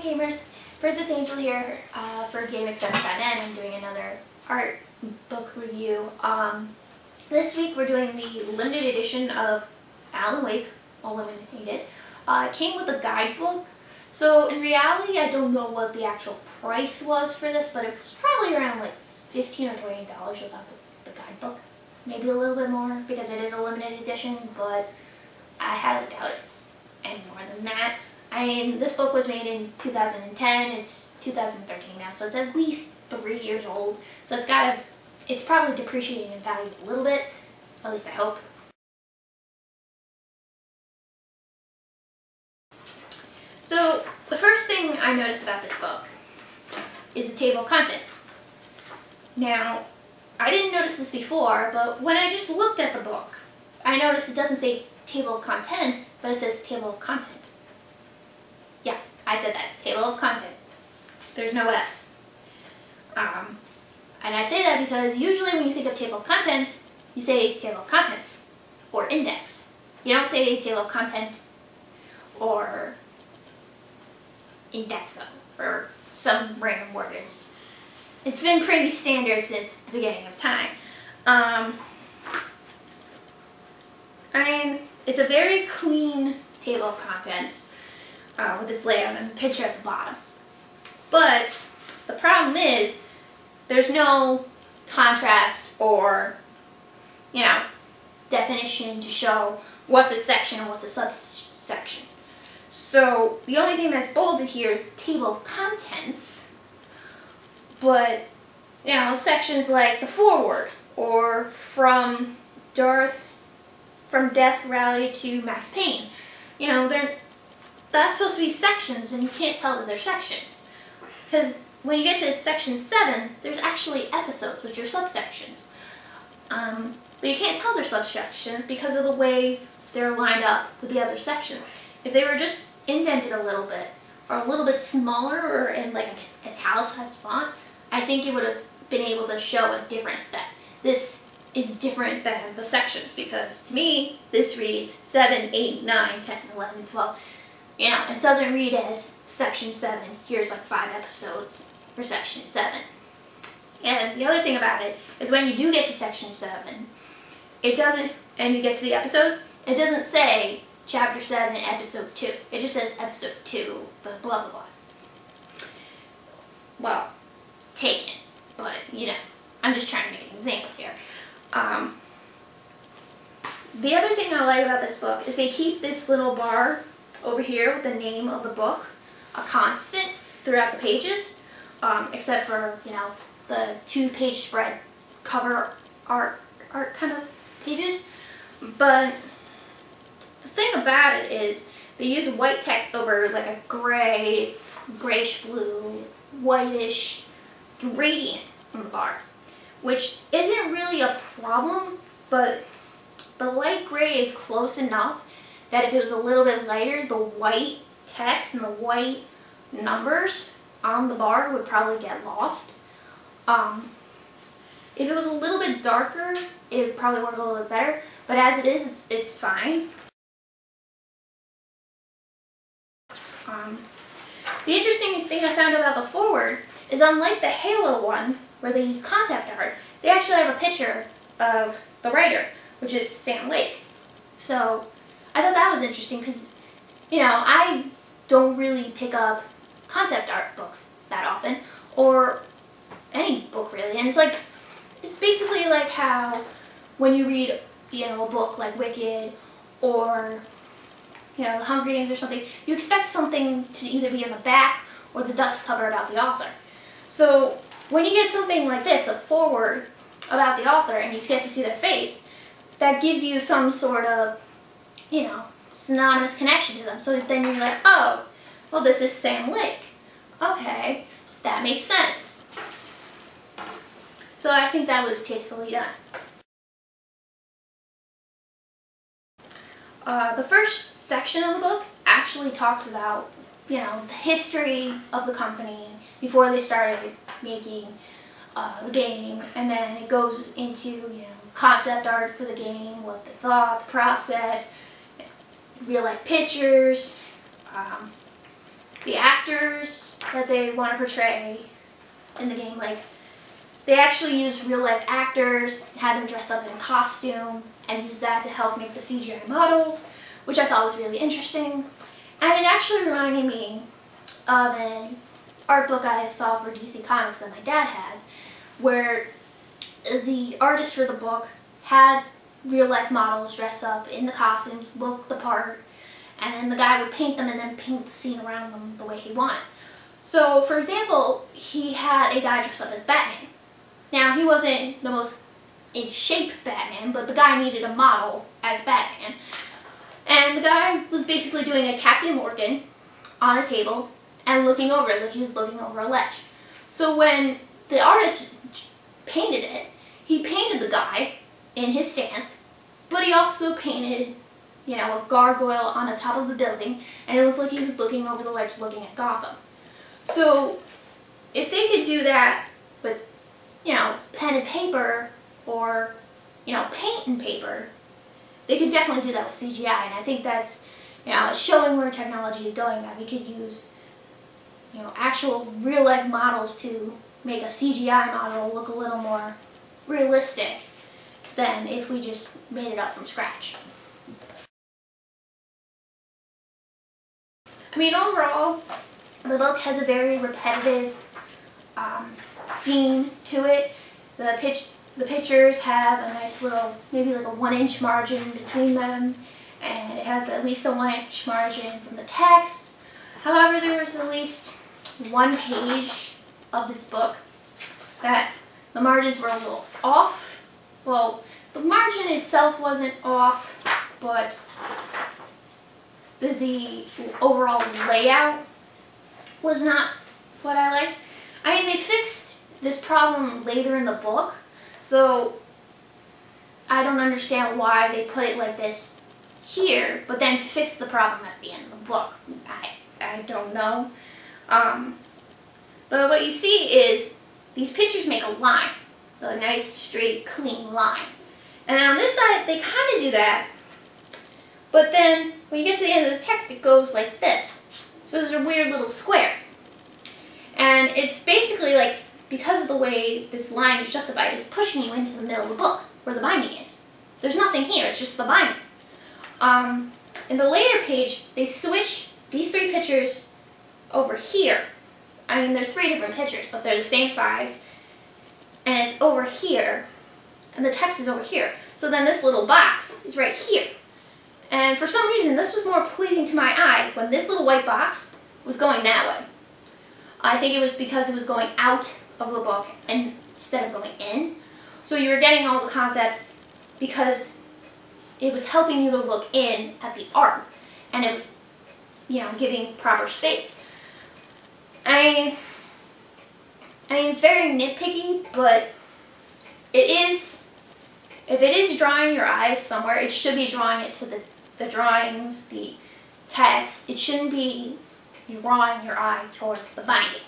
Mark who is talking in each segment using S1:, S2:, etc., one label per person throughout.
S1: Hi gamers, Princess Angel here for GameAccess.net. I'm doing another art book review. This week we're doing the limited edition of Alan Wake, Illuminated. It came with a guidebook, so in reality I don't know what the actual price was for this, but it was probably around like $15 or $20 without the guidebook. Maybe a little bit more because it is a limited edition, but I highly doubt it's any more than that. I mean, this book was made in 2010, it's 2013 now, so it's at least 3 years old. So it's probably depreciating in value a little bit, at least I hope. So the first thing I noticed about this book is the table of contents. Now, I didn't notice this before, but when I just looked at the book, I noticed it doesn't say table of contents, but it says table of content. Yeah, I said that. Table of content. There's no S. And I say that because usually when you think of table of contents, you say table of contents or index. You don't say table of content or indexo or some random word. It's been pretty standard since the beginning of time. I mean, it's a very clean table of contents. With its layout and the picture at the bottom. But the problem is there's no contrast or, definition to show what's a section and what's a subsection. So the only thing that's bolded here is table of contents, but sections like the foreword or from Death Rally to Max Payne, that's supposed to be sections, and you can't tell that they're sections. Because when you get to section 7, there's actually episodes, which are subsections. But you can't tell they're subsections because of the way they're lined up with the other sections. If they were just indented a little bit, or a little bit smaller, or in like an italicized font, I think it would have been able to show a difference that this is different than the sections, because to me, this reads 7, 8, 9, 10, 11, 12. It doesn't read as section 7, here's like 5 episodes for section 7. And the other thing about it is when you do get to section 7, it doesn't, and you get to the episodes, it doesn't say chapter 7, episode 2. It just says episode 2, blah, blah, blah. Well, taken, but I'm just trying to make an example here. The other thing I like about this book is they keep this little bar over here with the name of the book a constant throughout the pages, except for the 2-page spread cover art kind of pages. But the thing about it is they use white text over like a grayish blue, whitish gradient on the bar, which isn't really a problem, but the light gray is close enough that if it was a little bit lighter, the white text and the white numbers on the bar would probably get lost. If it was a little bit darker, it would probably work a little bit better, but as it is, it's fine. The interesting thing I found about the foreword is unlike the Halo one, where they use concept art, they actually have a picture of the writer, which is Sam Lake. So I thought that was interesting because, I don't really pick up concept art books that often, or any book really, and it's basically like how when you read, a book like Wicked or, The Hunger Games or something, you expect something to either be in the back or the dust cover about the author. So when you get something like this, a foreword about the author, and you get to see their face, that gives you some sort of, synonymous connection to them. So then you're like, oh, well, this is Sam Lake. Okay, that makes sense. So I think that was tastefully done. The first section of the book actually talks about, the history of the company before they started making the game, and then it goes into, concept art for the game, what they thought, the process, real life pictures, the actors that they want to portray in the game. Like, they actually use real life actors and had them dress up in a costume and use that to help make the CGI models, which I thought was really interesting. And it actually reminded me of an art book I saw for DC Comics that my dad has, where the artist for the book had real life models dress up in the costumes, look the part, and then the guy would paint them and then paint the scene around them the way he wanted. So, for example, he had a guy dress up as Batman. Now, he wasn't the most in shape Batman, but the guy needed a model as Batman. And the guy was basically doing a Captain Morgan on a table and looking over it like he was looking over a ledge. So when the artist painted it, he painted the guy in his stance, but he also painted, you know, a gargoyle on the top of the building, and it looked like he was looking over the ledge looking at Gotham. So if they could do that with, you know, pen and paper or, you know, paint and paper, they could definitely do that with CGI, and I think that's, you know, showing where technology is going, that we could use, you know, actual real-life models to make a CGI model look a little more realistic than if we just made it up from scratch. I mean, overall, the book has a very repetitive theme to it. The pictures have a nice little, maybe like a 1-inch margin between them, and it has at least a 1-inch margin from the text. However, there was at least one page of this book that the margins were a little off. Well, the margin itself wasn't off, but the overall layout was not what I liked. I mean, they fixed this problem later in the book, so I don't understand why they put it like this here, but then fixed the problem at the end of the book. I don't know. But what you see is these pictures make a line, a nice, straight, clean line. And then on this side, they kind of do that, but then when you get to the end of the text, it goes like this. So there's a weird little square. And it's basically like, because of the way this line is justified, it's pushing you into the middle of the book, where the binding is. There's nothing here, it's just the binding. In the later page, they switch these 3 pictures over here. I mean, they're 3 different pictures, but they're the same size. And it's over here, and the text is over here. So then this little box is right here. And for some reason, this was more pleasing to my eye when this little white box was going that way. I think it was because it was going out of the book instead of going in. So you were getting all the concept because it was helping you to look in at the art. And it was, you know, giving proper space. I mean, it's very nitpicky, but it is, if it is drawing your eyes somewhere, it should be drawing it to the drawings, the text. It shouldn't be drawing your eye towards the binding.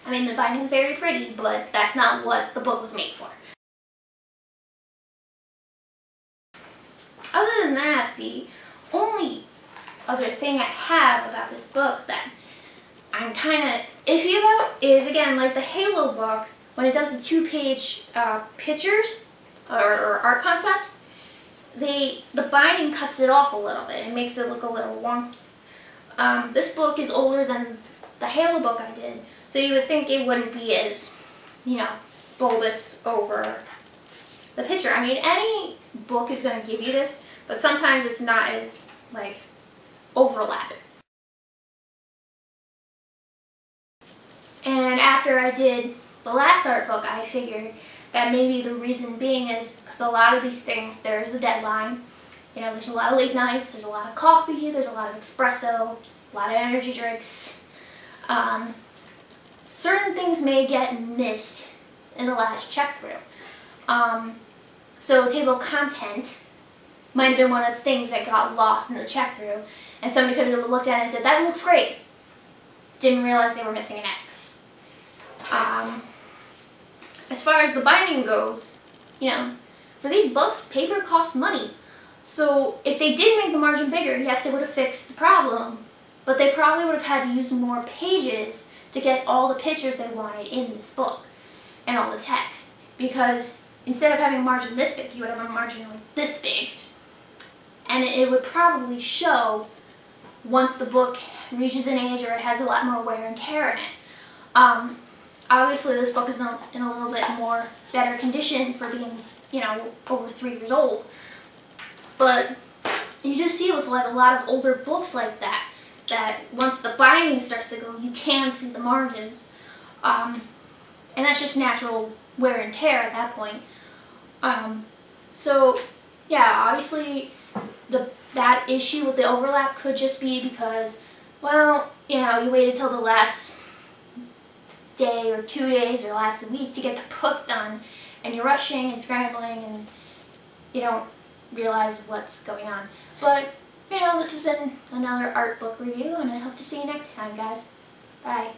S1: I mean, the binding is very pretty, but that's not what the book was made for. Other than that, the only other thing I have about this book that I'm kind of iffy about is, again, like the Halo book, when it does the 2-page pictures or art concepts, the binding cuts it off a little bit and makes it look a little wonky. This book is older than the Halo book I did, so you would think it wouldn't be as, you know, bulbous over the picture. I mean, any book is going to give you this, but sometimes it's not as, like, overlapping. And after I did the last art book, I figured that maybe the reason being is because a lot of these things, there's a deadline. You know, there's a lot of late nights, there's a lot of coffee, there's a lot of espresso, a lot of energy drinks. Certain things may get missed in the last check through. So table of content might have been one of the things that got lost in the check through, and somebody could have looked at it and said, that looks great. Didn't realize they were missing an X. As far as the binding goes, you know, for these books, paper costs money. So if they did make the margin bigger, yes, it would have fixed the problem, but they probably would have had to use more pages to get all the pictures they wanted in this book and all the text. Because instead of having a margin this big, you would have a margin like this big. And it would probably show once the book reaches an age or it has a lot more wear and tear in it. Obviously this book is in a little bit more better condition for being, you know, over 3 years old. But you just see with like a lot of older books like that, that once the binding starts to go, you can see the margins. And that's just natural wear and tear at that point. So yeah, obviously that issue with the overlap could just be because, well, you know, you waited till the last day or 2 days or last week to get the book done, and you're rushing and scrambling and you don't realize what's going on. But, you know, this has been another art book review, and I hope to see you next time, guys. Bye.